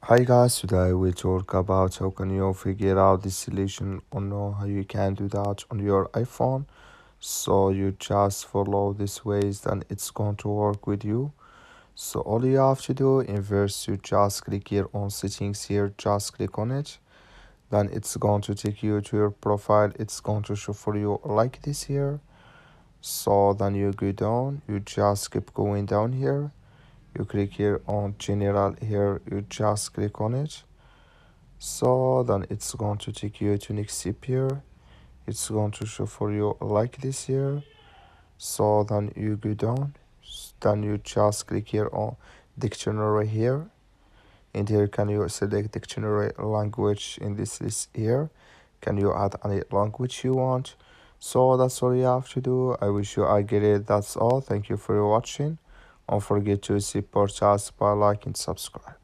Hi guys, today we talk about how can you figure out this solution or know how you can do that on your iPhone. So you just follow these ways, then it's going to work with you. So all you have to do in first you just click here on settings here, just click on it. Then it's going to take you to your profile. It's going to show for you like this here. So then you go down, you just keep going down here. You click here on general here, you just click on it. So then it's going to take you to next step here. It's going to show for you like this here. So then you go down, then you just click here on dictionary here, and here can you select dictionary language in this list here. Can you add any language you want? So that's all you have to do. I wish you I get it. That's all. Thank you for watching. Don't forget to support us by like and subscribe.